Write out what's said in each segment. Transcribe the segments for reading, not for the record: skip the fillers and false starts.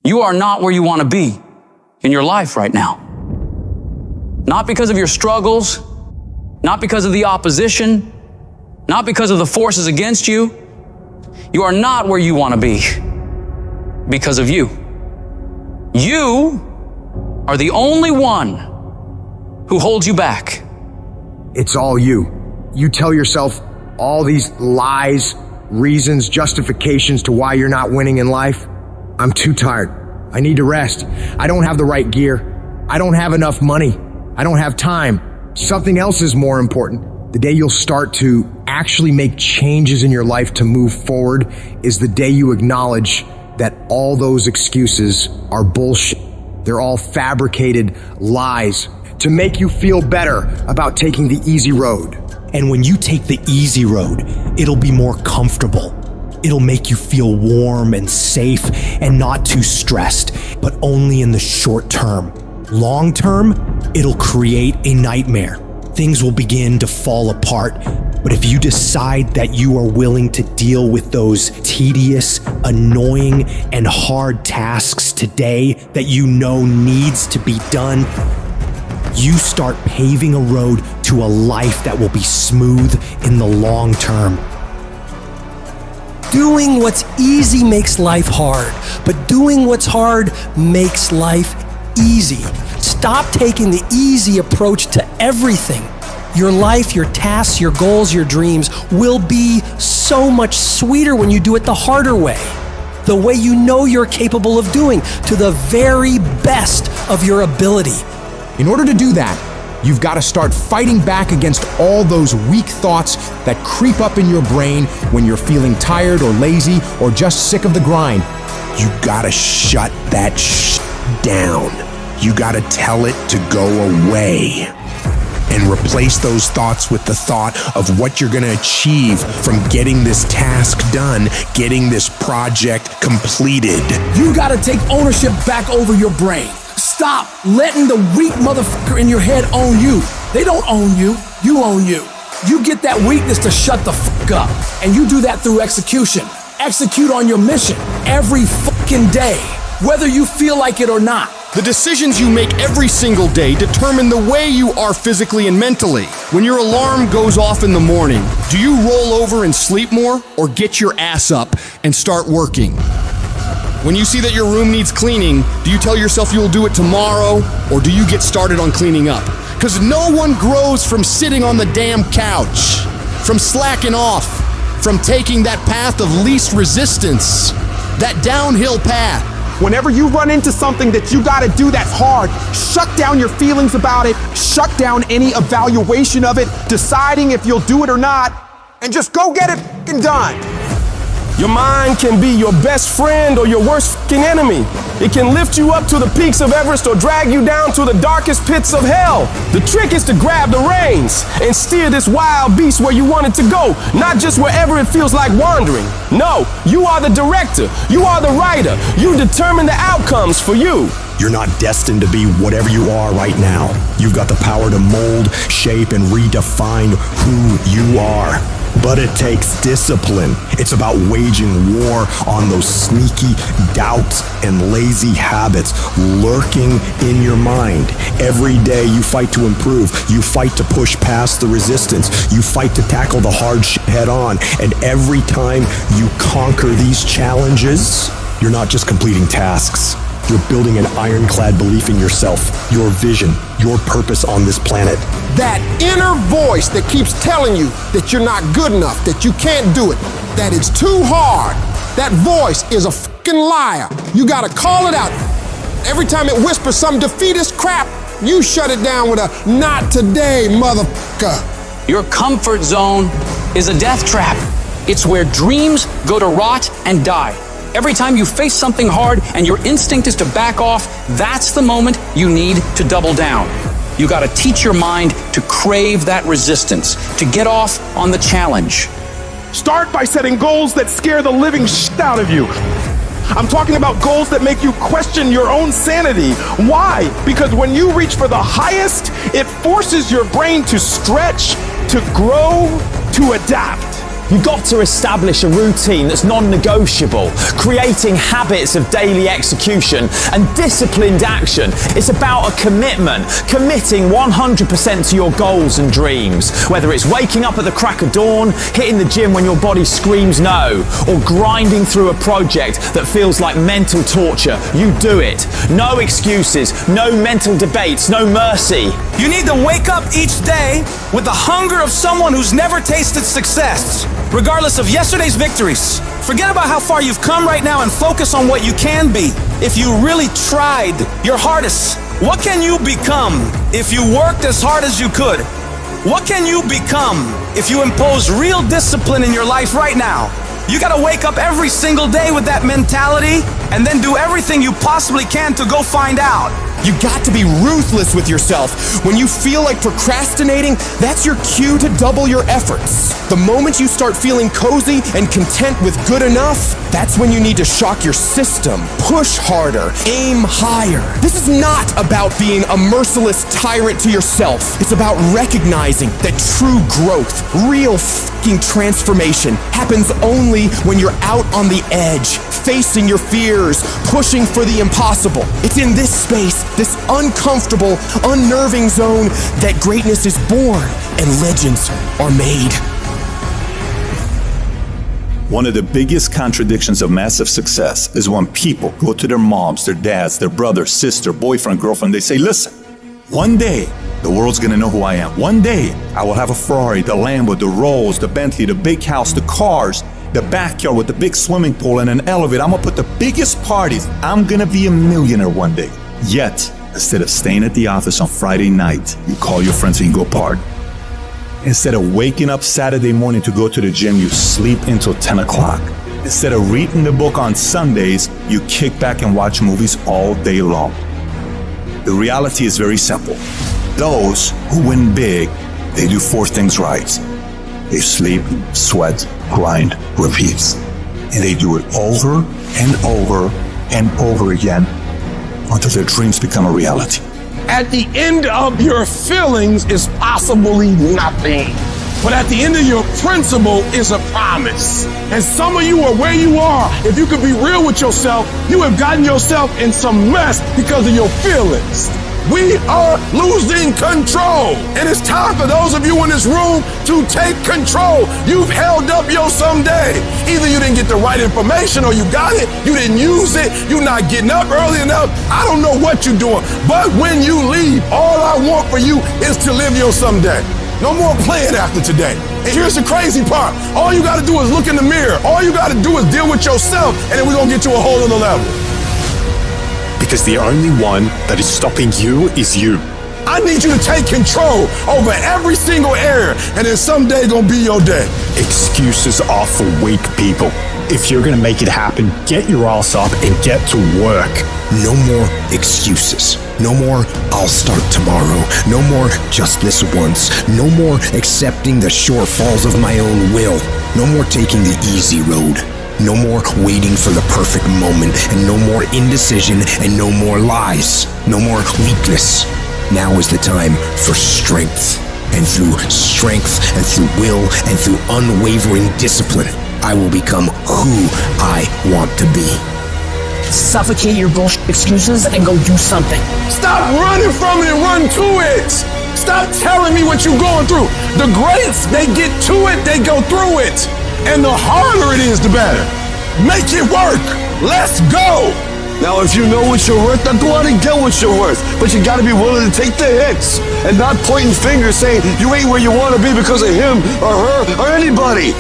You are not where you want to be in your life right now. Not because of your struggles, not because of the opposition, not because of the forces against you. You are not where you want to be because of you. You are the only one who holds you back. It's all you. You tell yourself all these lies, reasons, justifications to why you're not winning in life. I'm too tired. I need to rest. I don't have the right gear. I don't have enough money. I don't have time. Something else is more important. The day you'll start to actually make changes in your life to move forward is the day you acknowledge that all those excuses are bullshit. They're all fabricated lies to make you feel better about taking the easy road. And when you take the easy road, it'll be more comfortable. It'll make you feel warm and safe and not too stressed, but only in the short term. Long term, it'll create a nightmare. Things will begin to fall apart. But if you decide that you are willing to deal with those tedious, annoying, and hard tasks today that you know needs to be done, you start paving a road to a life that will be smooth in the long term. Doing what's easy makes life hard, but doing what's hard makes life easy. Stop taking the easy approach to everything. Your life, your tasks, your goals, your dreams will be so much sweeter when you do it the harder way. The way you know you're capable of doing, to the very best of your ability. In order to do that, you've got to start fighting back against all those weak thoughts that creep up in your brain when you're feeling tired or lazy or just sick of the grind. You gotta shut that down. You gotta tell it to go away. And replace those thoughts with the thought of what you're gonna achieve from getting this task done, getting this project completed. You gotta take ownership back over your brain. Stop letting the weak motherfucker in your head own you. They don't own you, you own you. You get that weakness to shut the fuck up. And you do that through execution. Execute on your mission every fucking day, whether you feel like it or not. The decisions you make every single day determine the way you are physically and mentally. When your alarm goes off in the morning, do you roll over and sleep more, or get your ass up and start working? When you see that your room needs cleaning, do you tell yourself you'll do it tomorrow, or do you get started on cleaning up? Because no one grows from sitting on the damn couch, from slacking off, from taking that path of least resistance, that downhill path. Whenever you run into something that you gotta do that's hard, shut down your feelings about it, shut down any evaluation of it, deciding if you'll do it or not, and just go get it f***ing done. Your mind can be your best friend or your worst f***ing enemy. It can lift you up to the peaks of Everest or drag you down to the darkest pits of hell. The trick is to grab the reins and steer this wild beast where you want it to go, not just wherever it feels like wandering. No, you are the director. You are the writer. You determine the outcomes for you. You're not destined to be whatever you are right now. You've got the power to mold, shape, and redefine who you are. But it takes discipline. It's about waging war on those sneaky doubts and lazy habits lurking in your mind. Every day you fight to improve. You fight to push past the resistance. You fight to tackle the hard shit head on. And every time you conquer these challenges, you're not just completing tasks. You're building an ironclad belief in yourself, your vision, your purpose on this planet. That inner voice that keeps telling you that you're not good enough, that you can't do it, that it's too hard, that voice is a fucking liar. You gotta call it out. Every time it whispers some defeatist crap, you shut it down with a "not today, motherfucker." Your comfort zone is a death trap. It's where dreams go to rot and die. Every time you face something hard and your instinct is to back off, that's the moment you need to double down. You gotta teach your mind to crave that resistance, to get off on the challenge. Start by setting goals that scare the living shit out of you. I'm talking about goals that make you question your own sanity. Why? Because when you reach for the highest, it forces your brain to stretch, to grow, to adapt. You've got to establish a routine that's non-negotiable, creating habits of daily execution and disciplined action. It's about a commitment, committing 100% to your goals and dreams. Whether it's waking up at the crack of dawn, hitting the gym when your body screams no, or grinding through a project that feels like mental torture, you do it. No excuses, no mental debates, no mercy. You need to wake up each day with the hunger of someone who's never tasted success, regardless of yesterday's victories. Forget about how far you've come right now and focus on what you can be. If you really tried your hardest, what can you become if you worked as hard as you could? What can you become if you impose real discipline in your life right now? You gotta wake up every single day with that mentality and then do everything you possibly can to go find out. You got to be ruthless with yourself. When you feel like procrastinating, that's your cue to double your efforts. The moment you start feeling cozy and content with good enough, that's when you need to shock your system. Push harder, aim higher. This is not about being a merciless tyrant to yourself. It's about recognizing that true growth, real fucking transformation happens only when you're out on the edge, facing your fears, pushing for the impossible. It's in this space, this uncomfortable, unnerving zone, that greatness is born and legends are made. One of the biggest contradictions of massive success is when people go to their moms, their dads, their brother, sister, boyfriend, girlfriend, they say, listen, one day the world's gonna know who I am. One day I will have a Ferrari, the Lambo, the Rolls, the Bentley, the big house, the cars, the backyard with the big swimming pool and an elevator. I'm gonna put the biggest parties. I'm gonna be a millionaire one day. Yet, instead of staying at the office on Friday night, you call your friends and you go party. Instead of waking up Saturday morning to go to the gym, you sleep until 10 o'clock. Instead of reading the book on Sundays, you kick back and watch movies all day long. The reality is very simple. Those who win big, they do 4 things right. They sleep, sweat, grind, repeat. And they do it over and over and over again until their dreams become a reality. At the end of your feelings is possibly nothing. But at the end of your principle is a promise. And some of you are where you are. If you could be real with yourself, you have gotten yourself in some mess because of your feelings. We are losing control. And it's time for those of you in this room to take control. You've held up your someday. Either you didn't get the right information or you got it, you didn't use it, you're not getting up early enough. I don't know what you're doing. But when you leave, all I want for you is to live your someday. No more playing after today. And here's the crazy part. All you gotta do is look in the mirror. All you gotta do is deal with yourself, and then we're gonna get to a whole other level. Because the only one that is stopping you is you. I need you to take control over every single area, and then someday gonna be your day. Excuses are for weak people. If you're gonna make it happen, get your ass up and get to work. No more excuses. No more, I'll start tomorrow. No more, just this once. No more accepting the shortfalls of my own will. No more taking the easy road. No more waiting for the perfect moment, and no more indecision, and no more lies. No more weakness. Now is the time for strength. And through strength, and through will, and through unwavering discipline, I will become who I want to be. Suffocate your bullshit excuses and go do something. Stop running from it and run to it. Stop telling me what you're going through. The greats, they get to it, they go through it. And the harder it is, the better. Make it work. Let's go. Now, if you know what you're worth, then go out and get what you're worth. But you gotta be willing to take the hits and not pointing fingers saying you ain't where you wanna be because of him or her or anybody.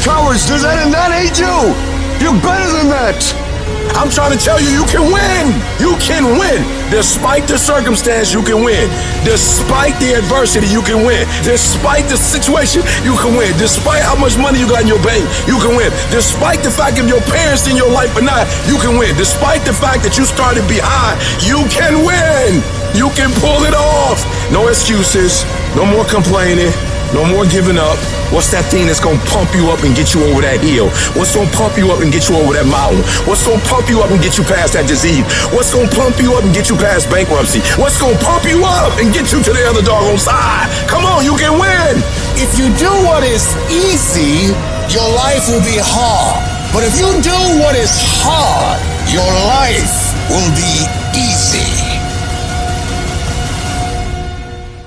Cowards do that, and that ain't you. You're better than that. I'm trying to tell you, you can win. You can win. Despite the circumstance, you can win. Despite the adversity, you can win. Despite the situation, you can win. Despite how much money you got in your bank, you can win. Despite the fact if your parents in your life or not, you can win. Despite the fact that you started behind, you can win. You can pull it off. No excuses. No more complaining. No more giving up. What's that thing that's gonna pump you up and get you over that hill? What's gonna pump you up and get you over that mountain? What's gonna pump you up and get you past that disease? What's gonna pump you up and get you past bankruptcy? What's gonna pump you up and get you to the other doggone side? Come on, you can win. If you do what is easy, your life will be hard. But if you do what is hard, your life will be easy.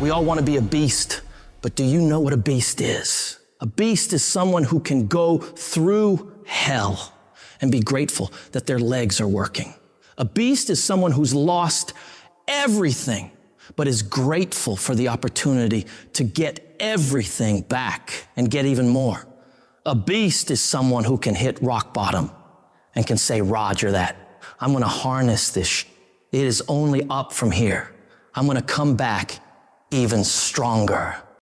We all want to be a beast, but do you know what a beast is? A beast is someone who can go through hell and be grateful that their legs are working. A beast is someone who's lost everything, but is grateful for the opportunity to get everything back and get even more. A beast is someone who can hit rock bottom and can say, Roger that. I'm going to harness this. It is only up from here. I'm going to come back even stronger.